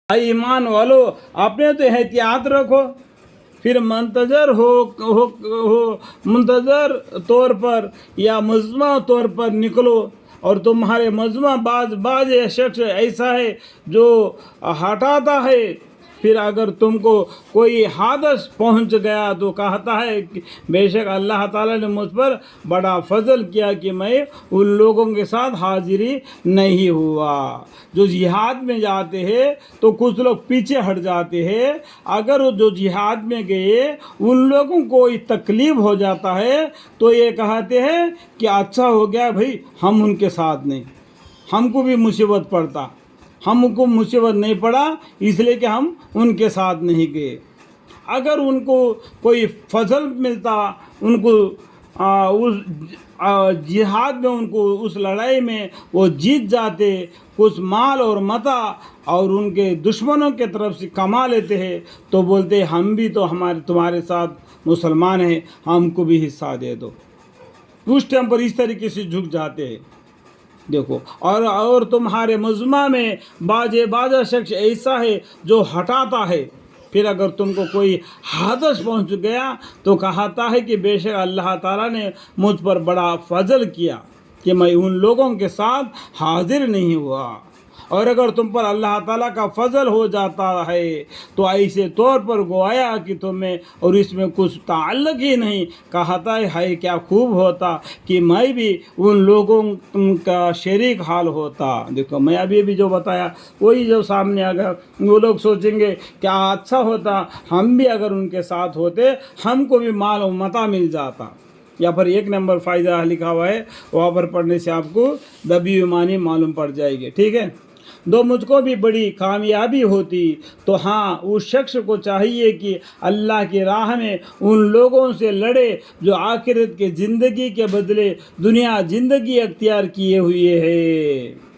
ईमान वालों आपने तो एहतियात रखो, फिर मुंतजर तौर पर या मजमा तौर पर निकलो। और तुम्हारे मजमा बाज शख्स ऐसा है जो हटाता है, फिर अगर तुमको कोई हादस पहुंच गया तो कहता है कि बेशक अल्लाह ताला ने मुझ पर बड़ा फजल किया कि मैं उन लोगों के साथ हाजिरी नहीं हुआ। जो जिहाद में जाते हैं तो कुछ लोग पीछे हट जाते हैं, अगर वो जो जिहाद में गए उन लोगों को कोई तकलीफ हो जाता है तो ये कहते हैं कि अच्छा हो गया भाई हम उनके साथ नहीं, हमको भी मुसीबत पड़ता, हमको मुसीबत नहीं पड़ा इसलिए कि हम उनके साथ नहीं गए। अगर उनको कोई फजल मिलता, उनको उस जिहाद में, उनको उस लड़ाई में वो जीत जाते, कुछ माल और मता और उनके दुश्मनों के तरफ से कमा लेते हैं, तो बोलते हम भी तो तुम्हारे साथ मुसलमान हैं, हमको भी हिस्सा दे दो। उस टाइम पर इस तरीके से झुक जाते हैं। देखो, और तुम्हारे मजमा में बाजा शख्स ऐसा है जो हटाता है, फिर अगर तुमको कोई हादस पहुंच गया तो कहता है कि बेशक अल्लाह ताला ने मुझ पर बड़ा फजल किया कि मैं उन लोगों के साथ हाजिर नहीं हुआ। और अगर तुम पर अल्लाह ताला का फजल हो जाता है तो ऐसे तौर पर गोया कि तुम्हें और इसमें कुछ ताल्लुक ही नहीं, कहता है क्या खूब होता कि मैं भी उन लोगों का शरीक हाल होता। देखो, मैं अभी जो बताया वही जो सामने अगर वो लोग सोचेंगे क्या अच्छा होता हम भी अगर उनके साथ होते, हमको भी माल और मता मिल जाता। यहाँ पर 1 नंबर फ़ायदा लिखा हुआ है, वहाँ पर पढ़ने से आपको दबी ईमानी मालूम पड़ जाएगी। ठीक है, दो मुझको भी बड़ी कामयाबी होती तो हाँ, उस शख्स को चाहिए कि अल्लाह की राह में उन लोगों से लड़े जो आखिरत के ज़िंदगी के बदले दुनिया ज़िंदगी अख्तियार किए हुए है।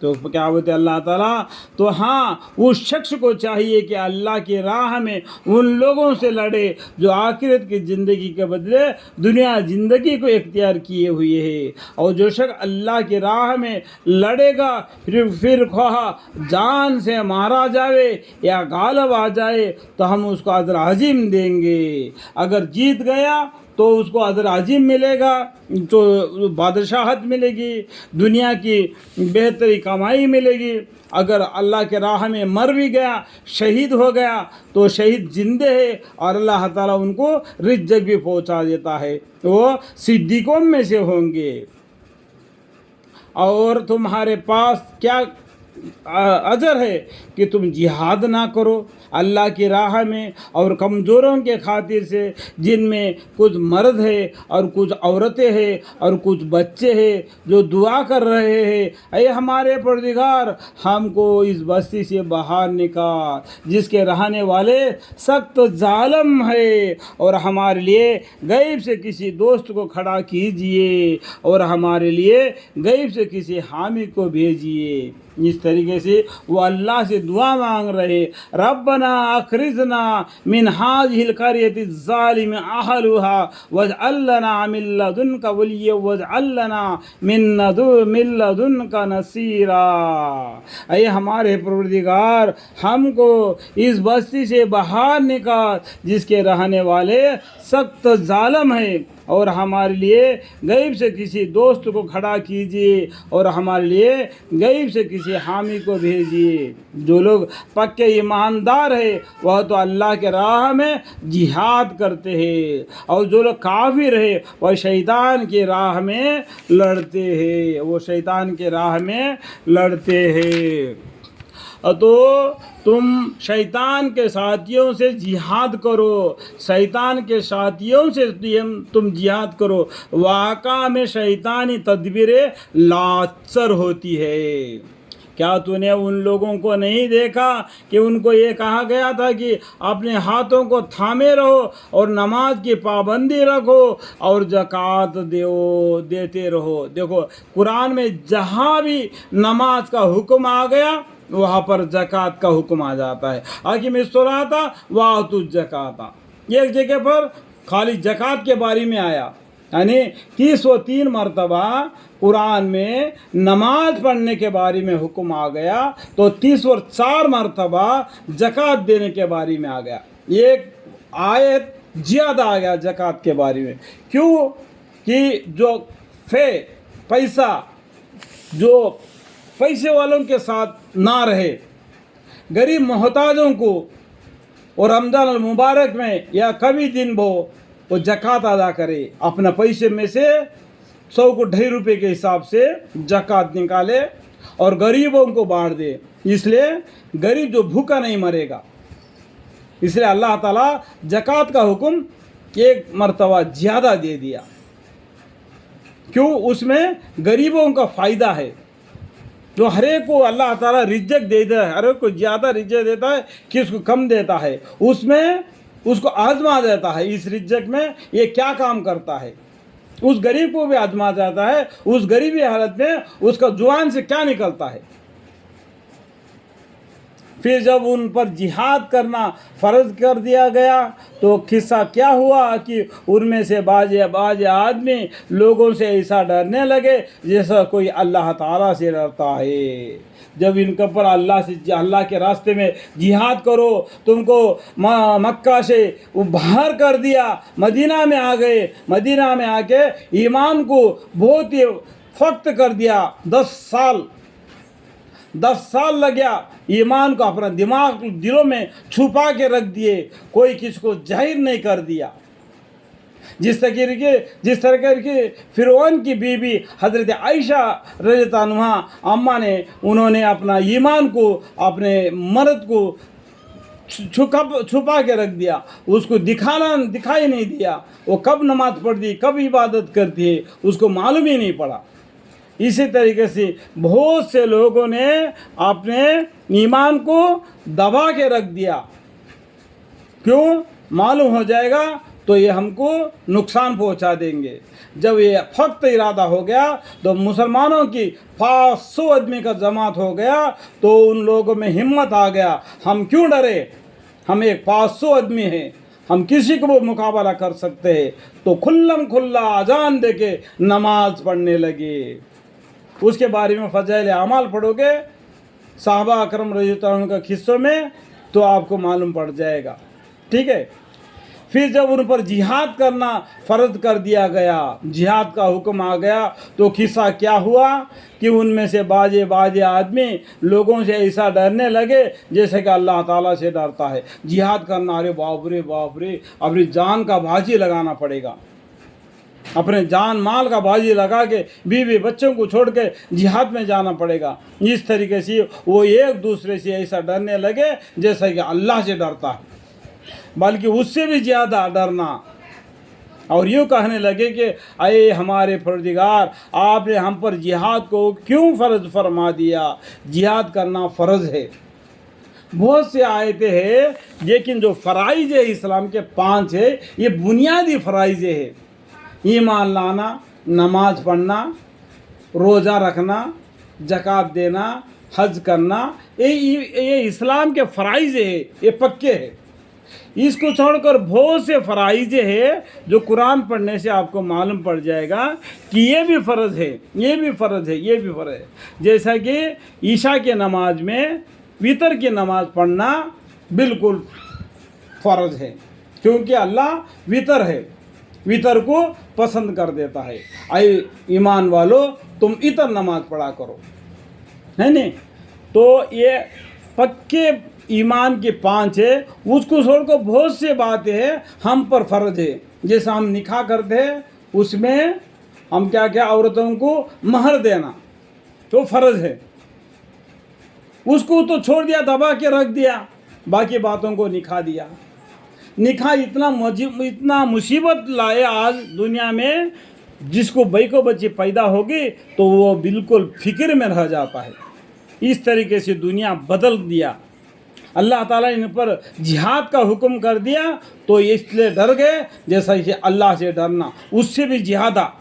तो क्या बोलते अल्लाह ताला, तो हाँ उस शख्स को चाहिए कि अल्लाह की राह में उन लोगों से लड़े जो आखिरत की ज़िंदगी के बदले दुनिया ज़िंदगी को इख्तियार किए हुए है। और जो शख्स अल्लाह की राह में लड़ेगा फिर ख्वाह जान से मारा जाए या गालब आ जाए तो हम उसको अजर अजीम देंगे। अगर जीत गया तो उसको अजर अजीम मिलेगा, तो बादशाहत मिलेगी, दुनिया की बेहतरी कमाई मिलेगी। अगर अल्लाह के राह में मर भी गया, शहीद हो गया, तो शहीद जिंदे है और अल्लाह ताला उनको रिज़्क़ भी पहुंचा देता है, वो सिद्दीकों में से होंगे। और तुम्हारे पास क्या अजर है कि तुम जिहाद ना करो अल्लाह की राह में और कमज़ोरों के खातिर से, जिनमें कुछ मर्द है और कुछ औरतें हैं और कुछ बच्चे हैं जो दुआ कर रहे हैं, ऐ हमारे परवरदिगार हमको इस बस्ती से बाहर निकाल जिसके रहने वाले सख्त जालिम है, और हमारे लिए गैब से किसी दोस्त को खड़ा कीजिए और हमारे लिए गैब से किसी हामी को भेजिए। इस तरीके से वो अल्लाह से दुआ मांग रहे, रब्बना अखरिजना मिन हाज़िहिल क़रयति ज़ालिम अहलुहा वजअल लना मिन लदुनका वलिय्या वजअल लना मिन लदुनका नसीरा। ऐ हमारे परवरदिगार हमको इस बस्ती से बाहर निकाल जिसके रहने वाले सख्त जालिम है, और हमारे लिए गैब से किसी दोस्त को खड़ा कीजिए और हमारे लिए गैब से किसी हामी को भेजिए। जो लोग पक्के ईमानदार है वह तो अल्लाह के राह में जिहाद करते हैं, और जो लोग काफिर है वह शैतान की राह में लड़ते हैं, वो शैतान के राह में लड़ते हैं। तो तुम शैतान के साथियों से जिहाद करो, शैतान के साथियों से तुम जिहाद करो। वाक़ा में शैतानी तदबीरें लाचर होती है। क्या तूने उन लोगों को नहीं देखा कि उनको ये कहा गया था कि अपने हाथों को थामे रहो और नमाज की पाबंदी रखो और ज़कात देते रहो। देखो, कुरान में जहाँ भी नमाज का हुक्म आ गया वहाँ पर ज़कात का हुक्म आ जाता है। आखिम सलाता वातु ज़काता, एक जगह पर खाली ज़कात के बारे में आया, यानी 30 मरतबा कुरान में नमाज पढ़ने के बारे में हुक्म आ गया, तो 4 मरतबा ज़कात देने के बारे में आ गया। एक आयत ज़्यादा आ गया ज़कात के बारे में। क्यों? कि जो पैसा जो पैसे वालों के साथ ना रहे, गरीब मोहताजों को, और रमज़ान अल मुबारक में या कभी दिन वो ज़कात अदा करे, अपना पैसे में से 100 को 2.5 रुपये के हिसाब से ज़कात निकाले और गरीबों को बांट दे। इसलिए गरीब जो भूखा नहीं मरेगा, इसलिए अल्लाह ताला ज़कात का हुक्म 1 मरतबा ज़्यादा दे दिया। क्यों? उसमें गरीबों का फ़ायदा है। जो हर एक को अल्लाह ताला रिज़्क़ देता है, हर एक को ज़्यादा रिज़्क़ देता है, किसको कम देता है, उसमें उसको आजमा देता है। इस रिज़्क़ में ये क्या काम करता है, उस गरीब को भी आजमा जाता है, उस गरीबी हालत में उसका जुबान से क्या निकलता है। फिर जब उन पर जिहाद करना फ़र्ज कर दिया गया, तो किस्सा क्या हुआ कि उनमें से बाज आदमी लोगों से ऐसा डरने लगे जैसा कोई अल्लाह ताला से डरता है। जब इनके पर अल्लाह के रास्ते में जिहाद करो, तुमको मक्का से बाहर कर दिया, मदीना में आ गए, मदीना में आके ईमान को बहुत ही सख्त कर दिया। 10 साल लग गया ईमान को अपना दिलों में छुपा के रख दिए, कोई किसको जाहिर नहीं कर दिया। जिस तरह की फिरौन की बीबी हज़रत आयशा रज़ियल्लाहु अन्हा अम्मा ने, उन्होंने अपना ईमान को, अपने मर्द को छुपा के रख दिया, उसको दिखाई नहीं दिया। वो कब नमाज पढ़ती, कब इबादत करती है, उसको मालूम ही नहीं पड़ा। इसी तरीके से बहुत से लोगों ने अपने ईमान को दबा के रख दिया। क्यों? मालूम हो जाएगा तो ये हमको नुकसान पहुंचा देंगे। जब ये फक्त इरादा हो गया तो मुसलमानों की 500 आदमी का जमात हो गया, तो उन लोगों में हिम्मत आ गया, हम क्यों डरे, हम एक 500 आदमी हैं, हम किसी को मुकाबला कर सकते हैं। तो खुल्ला अजान दे के नमाज पढ़ने लगे। उसके बारे में फ़ज़ाइल अमाल पढ़ोगे सहाबा अकरम रज़ियल्लाहु अन्हुम का किस्सों में, तो आपको मालूम पड़ जाएगा। ठीक है। फिर जब उन पर जिहाद करना फ़र्ज कर दिया गया, जिहाद का हुक्म आ गया, तो किस्सा क्या हुआ कि उनमें से बाजे आदमी लोगों से ऐसा डरने लगे जैसे कि अल्लाह ताला से डरता है। जिहाद करना, अरे बाप रे, अपनी जान का बाजी लगाना पड़ेगा, अपने जान माल का बाजी लगा के बीवी बच्चों को छोड़ के जिहाद में जाना पड़ेगा। इस तरीके से वो एक दूसरे से ऐसा डरने लगे जैसा कि अल्लाह से डरता है, बल्कि उससे भी ज़्यादा डरना। और यूँ कहने लगे कि अये हमारे परवरदिगार, आपने हम पर जिहाद को क्यों फ़र्ज फरमा दिया, जिहाद करना फ़र्ज़ है। बहुत से आयतें हैं, लेकिन जो फ़राइज़ है इस्लाम के 5 है, ये बुनियादी फ़राइज़ है। ईमान लाना, नमाज पढ़ना, रोज़ा रखना, ज़कात देना, हज करना, ये इस्लाम के फ़राइज़ है, ये पक्के हैं। इसको छोड़कर बहुत से फ़राइज़ है जो कुरान पढ़ने से आपको मालूम पड़ जाएगा कि ये भी फ़र्ज़ है, ये भी फ़र्ज़ है, ये भी फ़र्ज़ है। जैसा कि ईशा के नमाज में वितर की नमाज पढ़ना बिल्कुल फ़र्ज़ है, क्योंकि अल्लाह वितर है, वितर को पसंद कर देता है। आए ईमान वालों, तुम इतर नमाज पढ़ा करो, है नहीं? तो ये पक्के ईमान के 5 है। उसको छोड़कर बहुत से बातें हैं हम पर फ़र्ज है। जैसे हम निकाह करते हैं, उसमें हम क्या औरतों को महर देना तो फ़र्ज है, उसको तो छोड़ दिया, दबा के रख दिया, बाकी बातों को निकाह दिया। निकाह इतना मुसीबत लाए आज दुनिया में, जिसको बैको बच्ची पैदा होगी तो वो बिल्कुल फिक्र में रह जाता है। इस तरीके से दुनिया बदल दिया। अल्लाह ताला इन पर जिहाद का हुक्म कर दिया तो इसलिए डर गए, जैसा कि अल्लाह से डरना उससे भी ज़्यादा,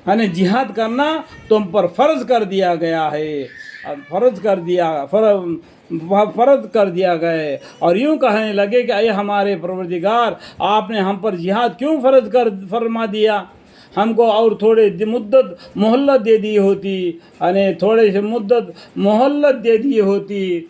यानी जिहाद करना तुम पर फ़र्ज़ कर दिया गया है। فرض کر دیا فرض کر دیا گئے، اور یوں کہنے لگے کہ اے ہمارے پروردگار، آپ نے ہم پر جہاد کیوں فرض فرما دیا؟ ہم کو اور تھوڑے مدت مہلت دے دی ہوتی، یعنی تھوڑے سے مدت مہلت دے دی ہوتی